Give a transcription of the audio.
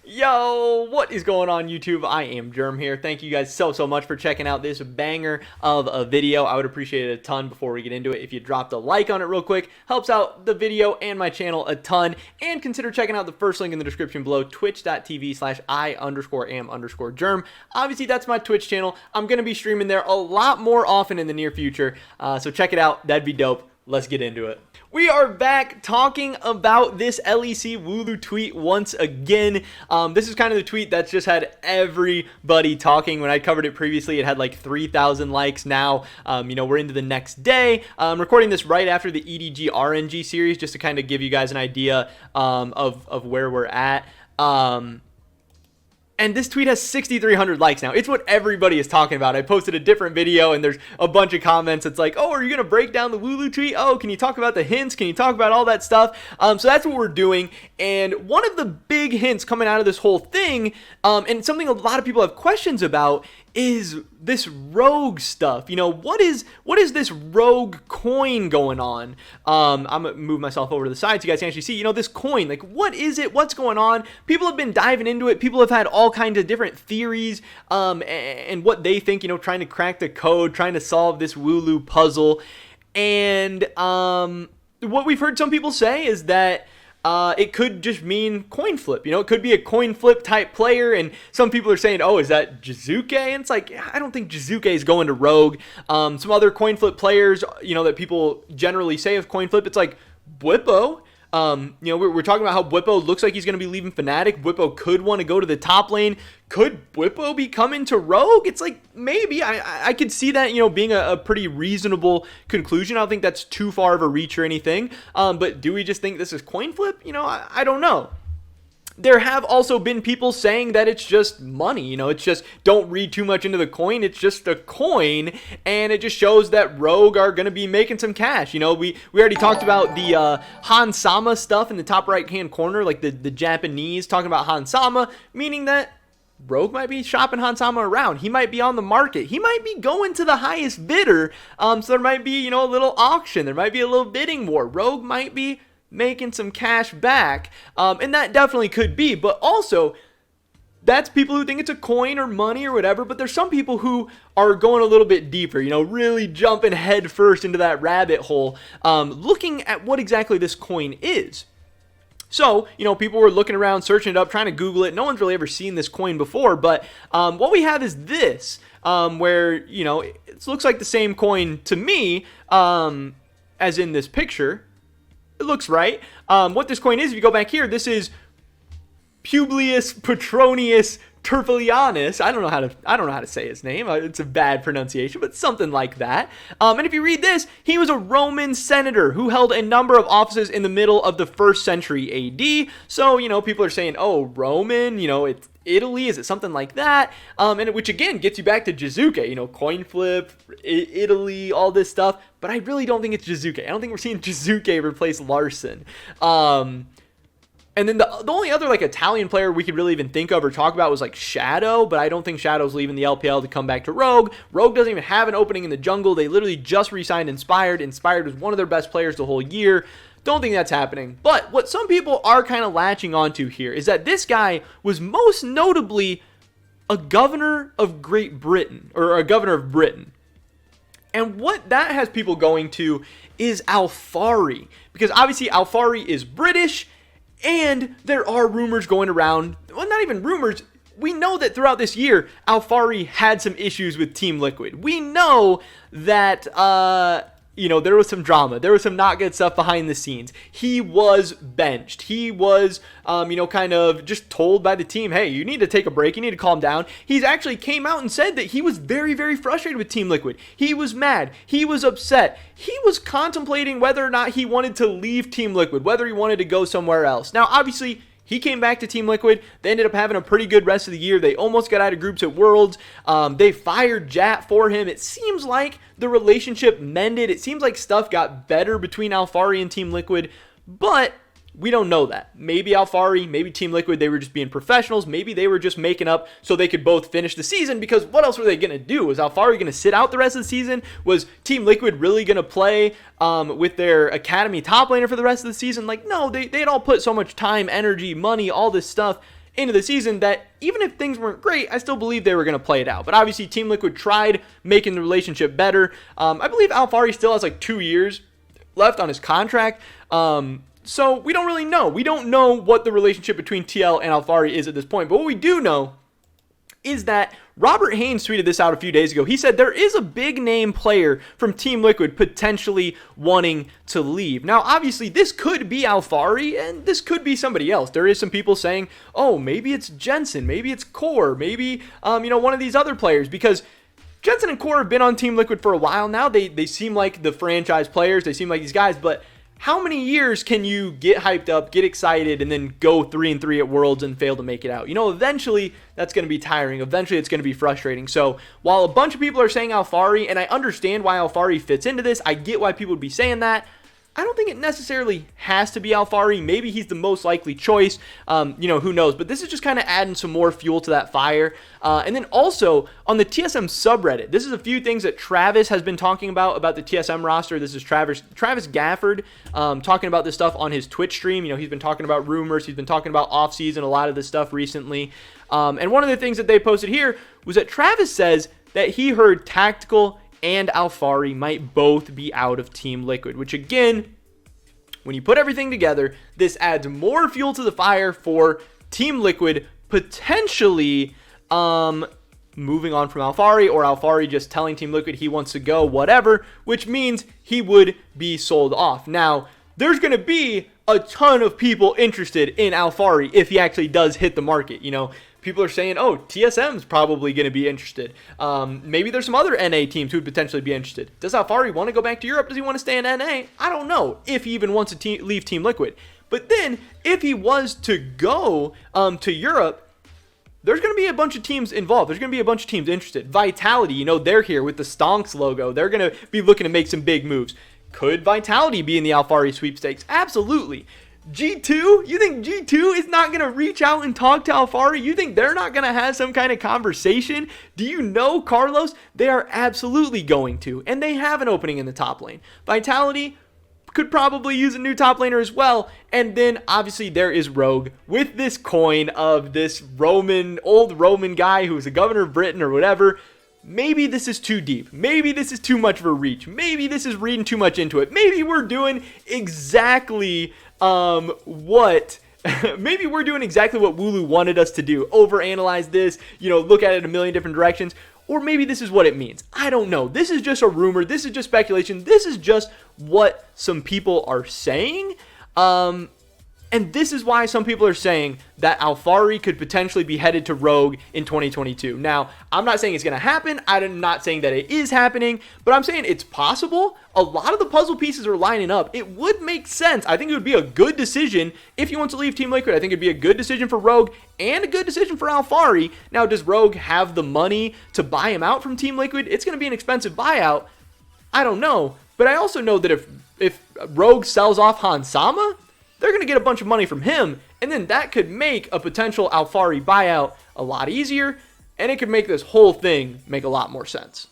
Yo, what is going on YouTube? I am Germ here. Thank you guys so much for checking out this banger of a video. I would appreciate it a ton before we get into it if you dropped a like on it real quick. Helps out the video and my channel a ton. And consider checking out the first link in the description below, twitch.tv/I_am_germ. Obviously, that's my Twitch channel. I'm going to be streaming there a lot more often in the near future. So check it out. That'd be dope. Let's get into it. We are back talking about this LEC Wulu tweet once again. This is kind of the tweet that's just had everybody talking. When I covered it previously, it had like 3,000 likes. Now, we're into the next day. I'm recording this right after the EDG RNG series, just to kind of give you guys an idea of where we're at. And this tweet has 6,300 likes now. It's what everybody is talking about. I posted a different video and there's a bunch of comments. It's like, oh, are you going to break down the Wulu tweet? Oh, can you talk about the hints? Can you talk about all that stuff? So that's what we're doing. And one of the big hints coming out of this whole thing, and something a lot of people have questions about, is this rogue stuff. What is this rogue coin going on? I'm gonna move myself over to the side so you guys can actually see, this coin, like, what is it? What's going on? People have been diving into it. People have had all kinds of different theories, and what they think, trying to crack the code, trying to solve this Wulu puzzle. And, what we've heard some people say is that it could just mean coin flip. It could be a coin flip type player, and some people are saying, oh, is that Jizuke? And it's like, I don't think Jizuke is going to Rogue. Some other coin flip players, that people generally say of coin flip, it's like Bwipo. We're talking about how Bwipo looks like he's going to be leaving Fnatic. Bwipo could want to go to the top lane. Could Bwipo be coming to Rogue? It's like, maybe. I could see that, being a pretty reasonable conclusion. I don't think that's too far of a reach or anything. But do we just think this is coin flip? I don't know. There have also been people saying that it's just money. It's just, don't read too much into the coin. It's just a coin, and it just shows that Rogue are going to be making some cash. We already talked about the Hansama stuff in the top right-hand corner, like the Japanese talking about Hansama, meaning that Rogue might be shopping Hansama around. He might be on the market. He might be going to the highest bidder. So there might be, a little auction. There might be a little bidding war. Rogue might be making some cash back, and that definitely could be. But also, that's people who think it's a coin or money or whatever, but there's some people who are going a little bit deeper, really jumping head first into that rabbit hole, looking at what exactly this coin is. So, people were looking around, searching it up, trying to Google it. No one's really ever seen this coin before, but what we have is this, where, it looks like the same coin to me, as in this picture. It looks right. What this coin is, if you go back here, this is Publius Petronius Tertullianus. I don't know how to say his name. It's a bad pronunciation, but something like that. And if you read this, he was a Roman senator who held a number of offices in the middle of the 1st century AD. So, people are saying, oh, Roman, it's Italy, is it something like that? And which again gets you back to Jizuke, coin flip, Italy, all this stuff. But I really don't think it's Jizuke. I don't think we're seeing Jizuke replace Larson. And then the only other Italian player we could really even think of or talk about was Shadow, but I don't think Shadow's leaving the LPL to come back to Rogue. Rogue doesn't even have an opening in the jungle. They literally just re-signed Inspired. Inspired was one of their best players the whole year. Don't think that's happening. But what some people are kind of latching onto here is that this guy was most notably a governor of Great Britain, or a governor of Britain. And what that has people going to is Alphari, because obviously Alphari is British, and there are rumors going around, well, not even rumors, we know that throughout this year, Alphari had some issues with Team Liquid. We know that, there was some drama. There was some not good stuff behind the scenes. He was benched. He was, kind of just told by the team, hey, you need to take a break. You need to calm down. He's actually came out and said that he was very, very frustrated with Team Liquid. He was mad. He was upset. He was contemplating whether or not he wanted to leave Team Liquid, whether he wanted to go somewhere else. Now, obviously, he came back to Team Liquid. They ended up having a pretty good rest of the year. They almost got out of groups at Worlds. They fired Jat for him. It seems like the relationship mended. It seems like stuff got better between Alphari and Team Liquid, but we don't know that. Maybe Alphari, maybe Team Liquid, they were just being professionals. Maybe they were just making up so they could both finish the season, because what else were they going to do? Was Alphari going to sit out the rest of the season? Was Team Liquid really going to play with their academy top laner for the rest of the season? No, they had all put so much time, energy, money, all this stuff into the season that even if things weren't great, I still believe they were going to play it out. But obviously, Team Liquid tried making the relationship better. I believe Alfari still has like 2 years left on his contract. So we don't really know. We don't know what the relationship between TL and Alfari is at this point. But what we do know is that Robert Haynes tweeted this out a few days ago. He said there is a big name player from Team Liquid potentially wanting to leave. Now, obviously, this could be Alfari and this could be somebody else. There is some people saying, oh, maybe it's Jensen, maybe it's Core, maybe, one of these other players, because Jensen and Core have been on Team Liquid for a while now. They seem like the franchise players. They seem like these guys, but how many years can you get hyped up, get excited, and then go 3-3 at Worlds and fail to make it out? Eventually that's going to be tiring. Eventually it's going to be frustrating. So while a bunch of people are saying Alfari, and I understand why Alfari fits into this, I get why people would be saying that, I don't think it necessarily has to be Alfari. Maybe he's the most likely choice. Who knows? But this is just kind of adding some more fuel to that fire. And then also on the TSM subreddit, this is a few things that Travis has been talking about the TSM roster. This is Travis Gafford talking about this stuff on his Twitch stream. He's been talking about rumors. He's been talking about offseason, a lot of this stuff recently. And one of the things that they posted here was that Travis says that he heard Tactical and Alfari might both be out of Team Liquid, which again, when you put everything together, this adds more fuel to the fire for Team Liquid potentially moving on from Alfari, or Alfari just telling Team Liquid he wants to go, whatever, which means he would be sold off. Now, there's going to be a ton of people interested in Alfari if he actually does hit the market. People are saying, oh, TSM's probably going to be interested. Maybe there's some other NA teams who would potentially be interested. Does Alfari want to go back to Europe? Does he want to stay in NA? I don't know if he even wants to leave Team Liquid. But then, if he was to go to Europe, there's going to be a bunch of teams involved. There's going to be a bunch of teams interested. Vitality, they're here with the Stonks logo. They're going to be looking to make some big moves. Could Vitality be in the Alfari sweepstakes? Absolutely. G2? You think G2 is not going to reach out and talk to Alfari? You think they're not going to have some kind of conversation? Do you know, Carlos? They are absolutely going to, and they have an opening in the top lane. Vitality could probably use a new top laner as well, and then obviously there is Rogue with this coin of this old Roman guy who was a governor of Britain or whatever. Maybe this is too deep. Maybe this is too much of a reach. Maybe this is reading too much into it. Maybe we're doing exactly maybe we're doing exactly what Wulu wanted us to do. Overanalyze this, look at it a million different directions. Or maybe this is what it means. I don't know. This is just a rumor. This is just speculation. This is just what some people are saying. And this is why some people are saying that Alfari could potentially be headed to Rogue in 2022. Now, I'm not saying it's going to happen. I'm not saying that it is happening, but I'm saying it's possible. A lot of the puzzle pieces are lining up. It would make sense. I think it would be a good decision if you want to leave Team Liquid. I think it'd be a good decision for Rogue and a good decision for Alfari. Now, does Rogue have the money to buy him out from Team Liquid? It's going to be an expensive buyout. I don't know. But I also know that if Rogue sells off Hansama, they're going to get a bunch of money from him, and then that could make a potential Alfari buyout a lot easier, and it could make this whole thing make a lot more sense.